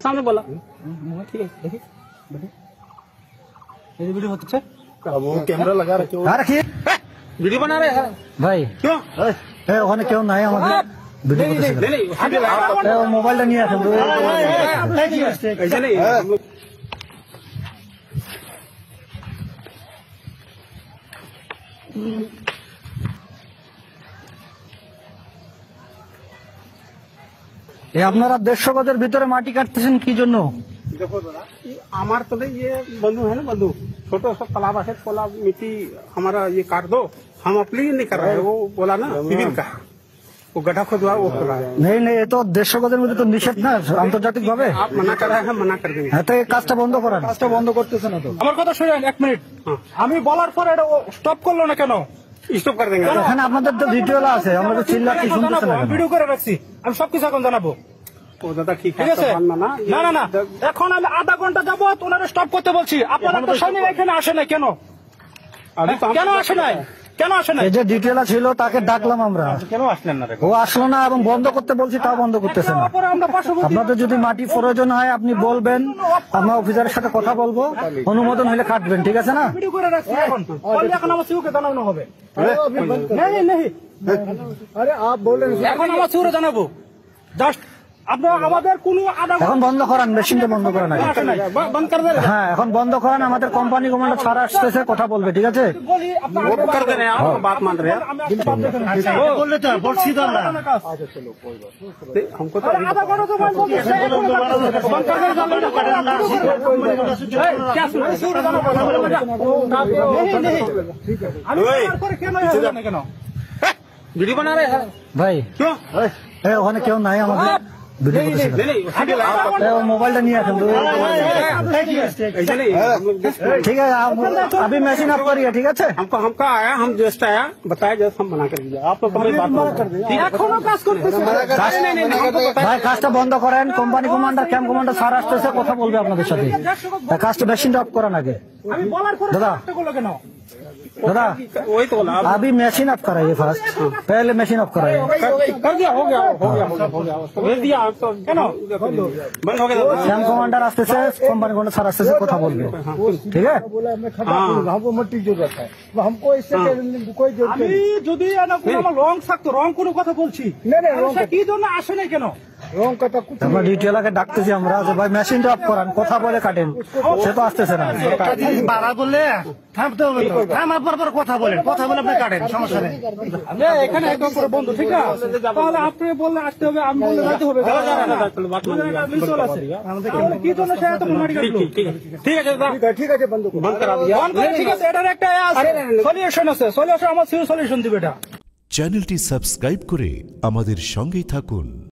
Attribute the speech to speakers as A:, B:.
A: सामने बोला ठीक है देखिए ये वीडियो होता है
B: वो कैमरा लगा रखे
C: रखिए
A: वीडियो बना रहे हैं
C: ভাই
A: क्यों
C: ওখানে কেউ নাই আমাদের ভিডিও করতেছে
A: नहीं
C: মোবাইলটা নিয়ে আসেন
A: ऐसा नहीं हम लोग
C: আপনারা 150 গজের ভিতরে মাটি কাটতেছেন কি জন্য?
A: देखो दादा हमारे तो नहीं ये बंधु है ना बंधु छोटा सा तालाब है तालाब मिट्टी हमारा ये काट दो हम अपने लिए नहीं कर रहे हैं वो बोला ना विभिन्न का वो गड्ढा खोदवा वो कर रहा है
C: নেই নেই এ তো 150 গজের মধ্যে তো নিষেধ না আন্তর্জাতিক ভাবে।
A: आप मना कर रहे हैं मना कर देंगे
C: হ্যাঁ তো এই কাজটা বন্ধ করেন। কাজটা বন্ধ করতেছে না তো।
D: আমার কথা শুনেন 1 মিনিট আমি বলার পর এটা স্টপ করলো না কেন?
A: स्टॉप कर देंगे
C: এখানে আপনাদের তো ভিডিও আছে আমরা তো চিল্লাচ্ছি শুনতেছেন না।
D: ভিডিও করে রাখছি আমি সবকিছু এখন জানাবো
A: वो दादा ठीक
D: ঠিক
A: है
D: আছে
A: तो मानना
D: না না না এখন আমি আধা ঘন্টা যাবো ওনারা স্টপ করতে বলছি আপনারা তো সৈনিক এখানে আসে না কেন?
A: अभी तो हम
D: কেন আসে নাই কেন আসে নাই
C: এই যে ডিটেইল ছিল তাকে ডাকলাম আমরা
A: क्यों আসলেন না
C: ও আসলো না এবং বন্ধ করতে বলছি তাও বন্ধ করতেছে না।
D: তারপরে আমরা পার্শ্ববর্তী
C: আপনাদের যদি মাটি প্রয়োজন হয় আপনি বলবেন আমরা অফিসারের সাথে কথা বলবো অনুমোদন হলে কাটবেন ঠিক আছে না?
D: ভিডিও করে রাখছি এখন বললে এখন আমার সিউকে জানানো হবে नहीं नहीं
C: আরে আপ বলেন
D: এখন আমার সিউরে জানাবো জাস্ট আপনারা আমাদের কোনো আধা
C: এখন বন্ধ করান মেশিনটা বন্ধ করান আগে।
A: बंद कर दे
C: হ্যাঁ এখন বন্ধ করান আমাদের কোম্পানি কমান্ডার ছাড় আসতেছে কথা বলবে ঠিক আছে?
D: বলি আপনারা
A: वो कर दे रहे हैं आप बात मान रहे हैं
D: আমি একটা বাদ দেখেন
C: বললে তো বলছি তো আমরা
A: हमको तो
D: আধা ঘন্টা তো বন্ধ করছে বন্ধ করে क्या सुन সিউরে জানাবো नहीं नहीं আমি তারপরে কেন আসলে না কেন
A: वीडियो बना रहे हैं
C: ভাই
A: क्यों
C: ওখানে কেউ নাই আমাদের ভিডিও করতেছে
A: नहीं
C: মোবাইলটা নিয়ে আসেন
A: ऐसा नहीं हम लोग
C: ঠিক আছে अभी मशीन ऑफ करिए ठीक আছে?
A: हमको आया हम जस्ट आया बताया जस्ट हम मना कर दिया आप लोग हमें बात मना कर दिया
D: এখনো কাজ করতেছে
C: ভাই কাজটা বন্ধ করেন company commander camp commander sir আসতেছে কথা বলবে আপনাদের সাথে কাজটা মেশিনটা অফ করান আগে
D: আমি বলার পরে
C: দাদা।
D: একটা করলো কেন
C: दादा
A: वही तो बोला
C: अभी मशीन ऑफ कराइए फर्स्ट पहले मशीन ऑफ कराइए
A: कर दिया हो गया भेज दिया आप तो
D: কেন
A: बंद हो गया
C: ক্যাম্প কমান্ডার আসতেছে কোম্পানি কমান্ডার স্যার আসতেছে কথা বলবে ঠিক আছে?
B: हमको मट्टी जरूरत है हमको इससे कोई
D: আমি যদি না কোনো আমার রং থাকতো রং কোনো কথা বলছি সে কি জন্য আসে নাই কেন
B: रॉन्ग का कुछ
C: আমরা ডিটেইলাকে ডাকতেছি আমরা যে ভাই মেশিনটা অফ করান কথা বলে কাটেন সে তো আসতেছে না।
B: बारह बोले থামতে হবে তো থামার পর কথা বলেন কথা বলে আপনি কাটেন সমস্যা নেই
D: আমি এখানে একদম করে বন্ধু ঠিক আছে তাহলে আপনি বললে আসতে হবে আমি বললে যাইতে হবে
A: चलो बात मान लिया
D: মিসল আছে তাহলে কি জন্য সে এত মাটি কাটলো
A: ठीक है दादा
B: ঠিক আছে বন্ধু
A: बंद करा दिया
D: বন্ধ করে ঠিক আছে এটার একটা সলিউশন আছে সলিউশন আমার সলিউশন দিবে এটা
E: চ্যানেলটি সাবস্ক্রাইব করে আমাদের সঙ্গেই থাকুন।